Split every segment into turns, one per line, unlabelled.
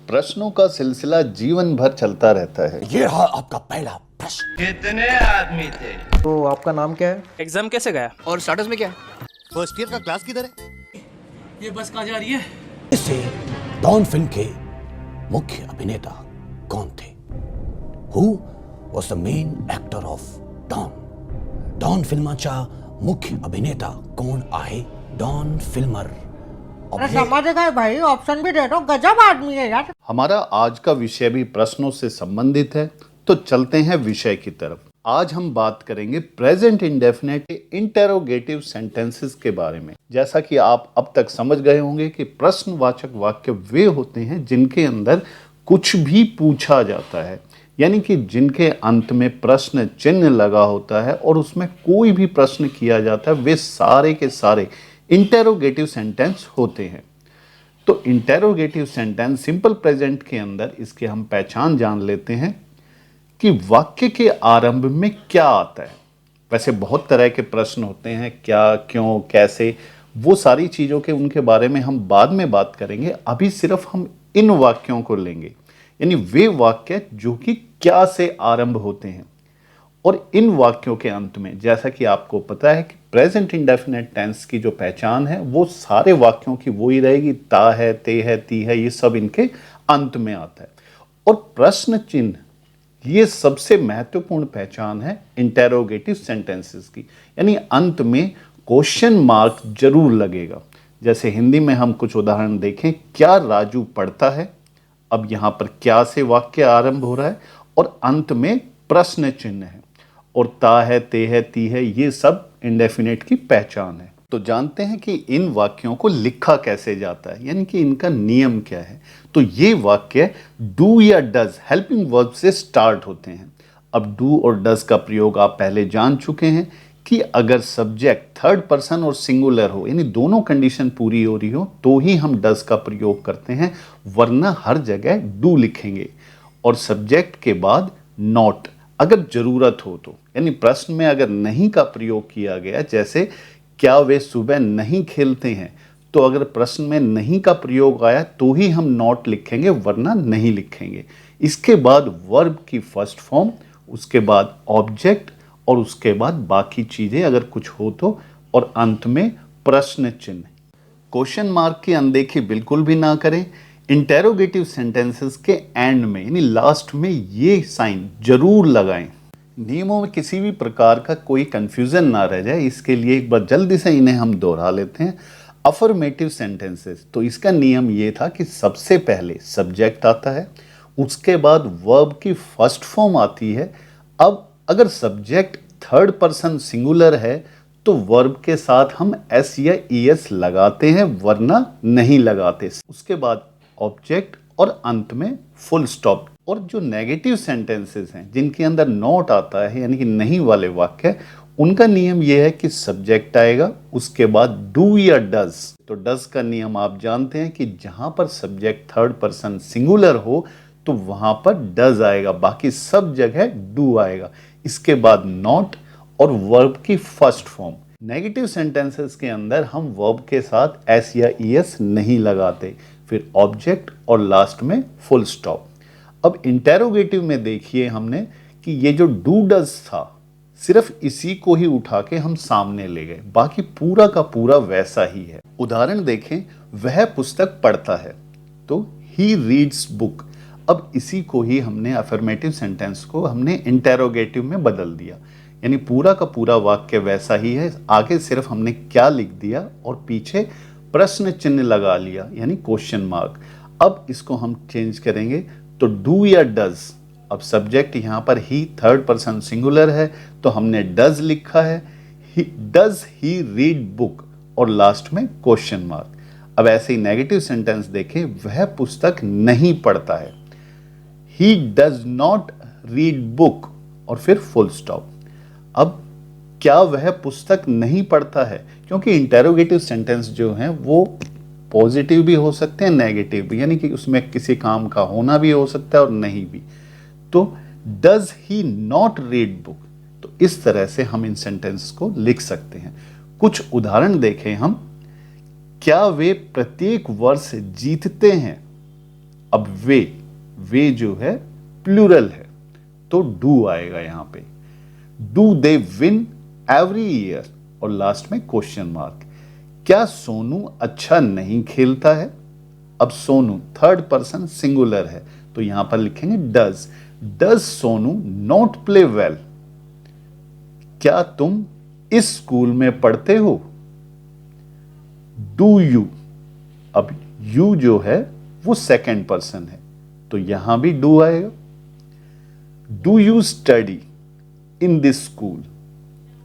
प्रश्नों का सिलसिला जीवन भर चलता रहता है।
ये रहा आपका पहला प्रश्न।
कितने आदमी थे?
तो आपका नाम क्या है?
एग्जाम कैसे गया?
और स्टार्टर्स में क्या है? फर्स्ट ईयर का क्लास किधर है?
ये बस कहाँ जा रही है?
इससे डॉन फिल्म के मुख्य अभिनेता कौन थे? Who was the main actor of Don? Don फिल्माचा मुख्य अभिनेता कोण आहे? डॉन फिल्मर
अरे समझ गए भाई, ऑप्शन भी दे दो, गजब आदमी है यार।
हमारा आज का विषय भी प्रश्नों से संबंधित है, तो चलते हैं विषय की तरफ। आज हम बात करेंगे प्रेजेंट इंडेफिनिट इंटेरोगेटिव सेंटेंसेस के बारे में। जैसा कि आप अब तक समझ गए होंगे कि प्रश्नवाचक वाक्य वे होते हैं जिनके अंदर कुछ भी पूछा जाता है, यानी कि जिनके अंत में प्रश्न चिन्ह लगा होता है और उसमें कोई भी प्रश्न किया जाता है, वे सारे के सारे इंटेरोगेटिव सेंटेंस होते हैं। तो इंटेरोगेटिव सेंटेंस सिंपल प्रेजेंट के अंदर इसके हम पहचान जान लेते हैं कि वाक्य के आरंभ में क्या आता है। वैसे बहुत तरह के प्रश्न होते हैं, क्या, क्यों, कैसे, वो सारी चीज़ों के उनके बारे में हम बाद में बात करेंगे। अभी सिर्फ हम इन वाक्यों को लेंगे, यानी वे वाक्य जो कि क्या से आरंभ होते हैं। और इन वाक्यों के अंत में, जैसा कि आपको पता है कि प्रेजेंट इंडेफिनिट टेंस की जो पहचान है वो सारे वाक्यों की वो ही रहेगी। ता है, ते है, ती है, ये सब इनके अंत में आता है। और प्रश्न चिन्ह ये सबसे महत्वपूर्ण पहचान है इंटेरोगेटिव सेंटेंसेस की, यानी अंत में क्वेश्चन मार्क जरूर लगेगा। जैसे हिंदी में हम कुछ उदाहरण देखें, क्या राजू पढ़ता है? अब यहाँ पर क्या से वाक्य आरंभ हो रहा है और अंत में प्रश्न चिन्ह है। और ता है, ते है, ती है, ये सब इंडेफिनिट की पहचान है। तो जानते हैं कि इन वाक्यों को लिखा कैसे जाता है, यानी कि इनका नियम क्या है। तो ये वाक्य डू या डज हेल्पिंग वर्ब से स्टार्ट होते हैं। अब डू और डज का प्रयोग आप पहले जान चुके हैं कि अगर सब्जेक्ट थर्ड पर्सन और सिंगुलर हो, यानी दोनों कंडीशन पूरी हो रही हो, तो ही हम डज का प्रयोग करते हैं, वरना हर जगह डू लिखेंगे। और सब्जेक्ट के बाद नॉट अगर जरूरत हो तो, यानी प्रश्न में अगर नहीं का प्रयोग किया गया, जैसे क्या वे सुबह नहीं खेलते हैं, तो अगर प्रश्न में नहीं का प्रयोग आया तो ही हम नॉट लिखेंगे, वरना नहीं लिखेंगे। इसके बाद वर्ब की फर्स्ट फॉर्म, उसके बाद ऑब्जेक्ट और उसके बाद बाकी चीजें अगर कुछ हो तो, और अंत में प्रश्न चिन्ह। क्वेश्चन मार्क की अनदेखी बिल्कुल भी ना करें। इंटेरोगेटिव सेंटेंसेस के एंड में, यानी लास्ट में, ये साइन जरूर लगाएं। नियमों में किसी भी प्रकार का कोई कंफ्यूजन ना रह जाए, इसके लिए एक बार जल्दी से इन्हें हम दोहरा लेते हैं। अफर्मेटिव सेंटेंसेस, तो इसका नियम ये था कि सबसे पहले सब्जेक्ट आता है, उसके बाद वर्ब की फर्स्ट फॉर्म आती है। अब अगर सब्जेक्ट थर्ड पर्सन सिंगुलर है तो वर्ब के साथ हम एस या ईएस लगाते हैं, वरना नहीं लगाते। उसके बाद ऑब्जेक्ट और अंत में फुल स्टॉप। और जो नेगेटिव सेंटेंसेस हैं जिनके अंदर नॉट आता है, यानी कि नहीं वाले वाक्य, उनका नियम यह है कि सब्जेक्ट आएगा, उसके बाद डू या डज। तो डज का नियम आप जानते हैं कि जहां पर सब्जेक्ट थर्ड पर्सन सिंगुलर हो तो वहां पर डज आएगा, बाकी सब जगह डू आएगा। इसके बाद नॉट और वर्ब की फर्स्ट फॉर्म। नेगेटिव सेंटेंसेस के अंदर हम वर्ब के साथ एस या ईएस नहीं लगाते, फिर ऑब्जेक्ट और लास्ट में फुल स्टॉप। अब इंटेरोगेटिव में देखिए हमने कि ये जो डू डज था, सिर्फ इसी को ही उठा के हम सामने ले गए, बाकी पूरा का पूरा वैसा ही है। उदाहरण देखें, वह पुस्तक पढ़ता है, तो ही रीड्स बुक। अब इसी को ही हमने अफर्मेटिव सेंटेंस को हमने इंटेरोगेटिव में बदल दिया, यानी पूरा का पूरा वाक्य वैसा ही है, आगे सिर्फ हमने क्या लिख दिया और पीछे प्रश्न चिन्ह लगा लिया, यानी क्वेश्चन मार्क। अब इसको हम चेंज करेंगे तो डू या डज। अब सब्जेक्ट यहाँ पर ही थर्ड पर्सन सिंगुलर है तो हमने डज लिखा है, डज ही रीड बुक, और लास्ट में क्वेश्चन मार्क। अब ऐसे ही नेगेटिव सेंटेंस देखें, वह पुस्तक नहीं पढ़ता है, he does not read book, और फिर फुल स्टॉप। अब क्या वह पुस्तक नहीं पढ़ता है, क्योंकि इंटेरोगेटिव सेंटेंस जो हैं वो पॉजिटिव भी हो सकते हैं, नेगेटिव भी, यानी कि उसमें किसी काम का होना भी हो सकता है और नहीं भी। तो does he not read book, तो इस तरह से हम इन सेंटेंस को लिख सकते हैं। कुछ उदाहरण देखें हम। क्या वे प्रत्येक वर्ष जीतते हैं? अब वे जो है प्लूरल है, तो डू आएगा यहां पे। Do they win every year, और लास्ट में क्वेश्चन मार्क। क्या सोनू अच्छा नहीं खेलता है? अब सोनू थर्ड पर्सन सिंगुलर है, तो यहां पर लिखेंगे does Sonu not play well? क्या तुम इस स्कूल में पढ़ते हो? डू यू, अब यू जो है वो सेकंड पर्सन है, तो यहां भी डू आएगा। Do you study in this school,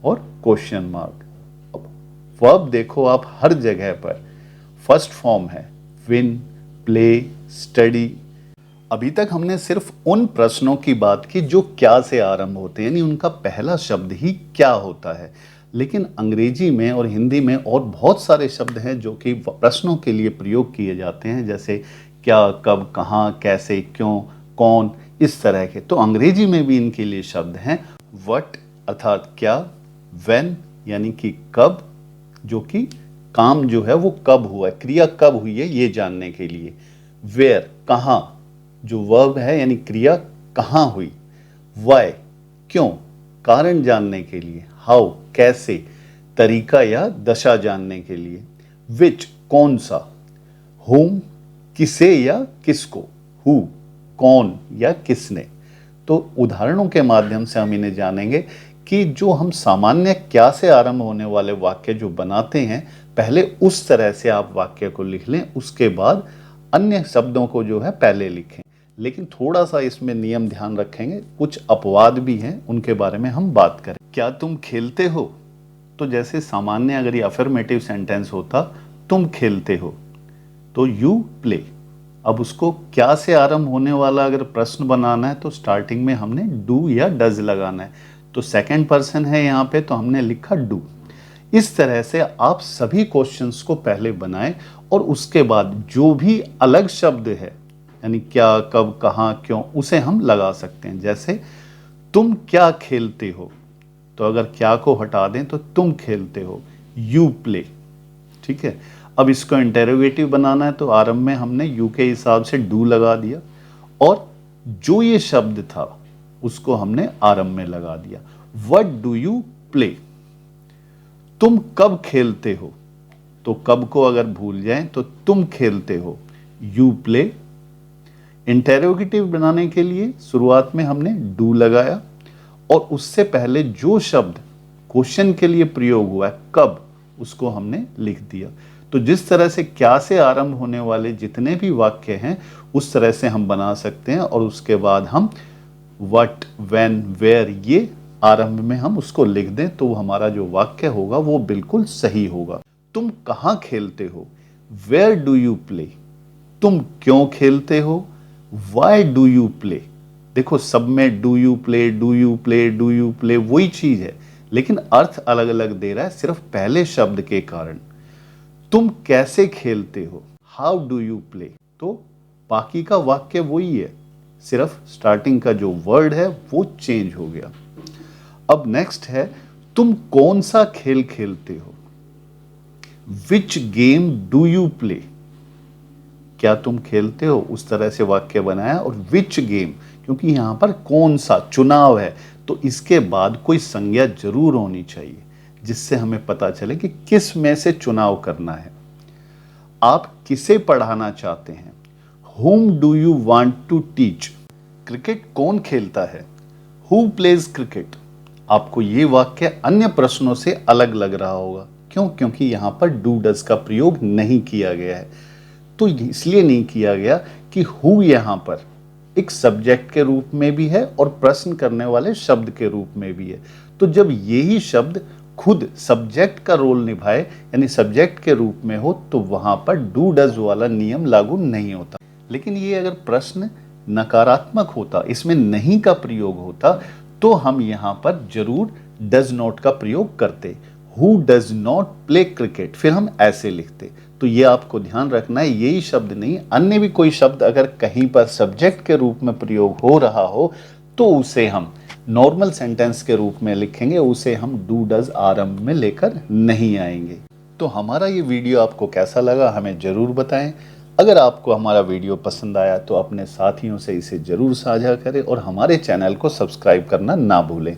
और क्वेश्चन मार्क। अब वर्ब देखो आप हर जगह पर फर्स्ट फॉर्म है, विन, प्ले, स्टडी। अभी तक हमने सिर्फ उन प्रश्नों की बात की जो क्या से आरंभ होते हैं, यानी उनका पहला शब्द ही क्या होता है। लेकिन अंग्रेजी में और हिंदी में और बहुत सारे शब्द हैं जो कि प्रश्नों के लिए प्रयोग किए जाते हैं, जैसे क्या, कब, कहाँ, कैसे, क्यों, कौन, इस तरह के। तो अंग्रेजी में भी इनके लिए शब्द हैं। व्हाट अर्थात क्या, व्हेन यानी कि कब, जो कि काम जो है वो कब हुआ है, क्रिया कब हुई है ये जानने के लिए। वेयर कहाँ, जो वर्ब है यानी क्रिया कहाँ हुई। वाई क्यों, कारण जानने के लिए। हाउ कैसे, तरीका या दशा जानने के लिए। विच कौन सा। होम किसे या किसको। हु कौन या किसने। तो उदाहरणों के माध्यम से हम इन्हें जानेंगे कि जो हम सामान्य क्या से आरंभ होने वाले वाक्य जो बनाते हैं, पहले उस तरह से आप वाक्य को लिख लें, उसके बाद अन्य शब्दों को जो है पहले लिखें। लेकिन थोड़ा सा इसमें नियम ध्यान रखेंगे, कुछ अपवाद भी हैं, उनके बारे में हम बात करें। क्या तुम खेलते हो, तो जैसे सामान्य अगर ये अफर्मेटिव सेंटेंस होता, तुम खेलते हो, तो यू प्ले। अब उसको क्या से आरंभ होने वाला अगर प्रश्न बनाना है तो स्टार्टिंग में हमने डू या डज लगाना है, तो सेकंड पर्सन है यहाँ पे, तो हमने लिखा डू। इस तरह से आप सभी क्वेश्चंस को पहले बनाएं और उसके बाद जो भी अलग शब्द है, यानी क्या, कब, कहाँ, क्यों, उसे हम लगा सकते हैं। जैसे तुम क्या खेलते हो, तो अगर क्या को हटा दें तो तुम खेलते हो, यू प्ले। ठीक है, अब इसको इंटेरोगेटिव बनाना है तो आरंभ में हमने यू के हिसाब से डू लगा दिया, और जो ये शब्द था उसको हमने आरंभ में लगा दिया। What do you play. तुम कब खेलते हो, तो कब को अगर भूल जाएं तो तुम खेलते हो, यू प्ले। इंटेरोगेटिव बनाने के लिए शुरुआत में हमने डू लगाया, और उससे पहले जो शब्द क्वेश्चन के लिए प्रयोग हुआ है कब, उसको हमने लिख दिया। तो जिस तरह से क्या से आरंभ होने वाले जितने भी वाक्य हैं उस तरह से हम बना सकते हैं, और उसके बाद हम व्हाट, व्हेन, वेयर ये आरंभ में हम उसको लिख दें, तो हमारा जो वाक्य होगा वो बिल्कुल सही होगा। तुम कहाँ खेलते हो, वेयर डू यू प्ले। तुम क्यों खेलते हो, वाई डू यू प्ले। देखो सब में do you play, do you play, do you play वही चीज है, लेकिन अर्थ अलग अलग दे रहा है सिर्फ पहले शब्द के कारण। तुम कैसे खेलते हो, हाउ डू यू प्ले। तो बाकी का वाक्य वही है, सिर्फ स्टार्टिंग का जो वर्ड है वो चेंज हो गया। अब नेक्स्ट है, तुम कौन सा खेल खेलते हो, which game do you play. क्या तुम खेलते हो, उस तरह से वाक्य बनाया, और विच गेम, क्योंकि यहां पर कौन सा चुनाव है तो इसके बाद कोई संज्ञा जरूर होनी चाहिए जिससे हमें पता चले कि किस में से चुनाव करना है। आप किसे पढ़ाना चाहते हैं, whom do you want to teach। Cricket कौन खेलता है, who plays cricket। आपको ये वाक्य अन्य प्रश्नों से अलग लग रहा होगा, क्यों, क्योंकि यहां पर डू डज का प्रयोग नहीं किया गया है। तो इसलिए नहीं किया गया कि who यहां पर एक सब्जेक्ट के रूप में भी है और प्रश्न करने वाले शब्द के रूप में भी है। तो जब यही शब्द खुद सब्जेक्ट का रोल निभाए, यानी सब्जेक्ट के रूप में हो, तो वहां पर डू डज वाला नियम लागू नहीं होता। लेकिन ये अगर प्रश्न नकारात्मक होता, इसमें नहीं का प्रयोग होता, तो हम यहां पर जरूर डज नॉट का प्रयोग करते। Who does not play cricket, फिर हम ऐसे लिखते। तो ये आपको ध्यान रखना है, यही शब्द नहीं, अन्य भी कोई शब्द अगर कहीं पर सब्जेक्ट के रूप में प्रयोग हो रहा हो तो उसे हम नॉर्मल सेंटेंस के रूप में लिखेंगे, उसे हम डू डज आरंभ में लेकर नहीं आएंगे। तो हमारा ये वीडियो आपको कैसा लगा हमें जरूर बताएं। अगर आपको हमारा वीडियो पसंद आया तो अपने साथियों से इसे जरूर साझा करें और हमारे चैनल को सब्सक्राइब करना ना भूलें।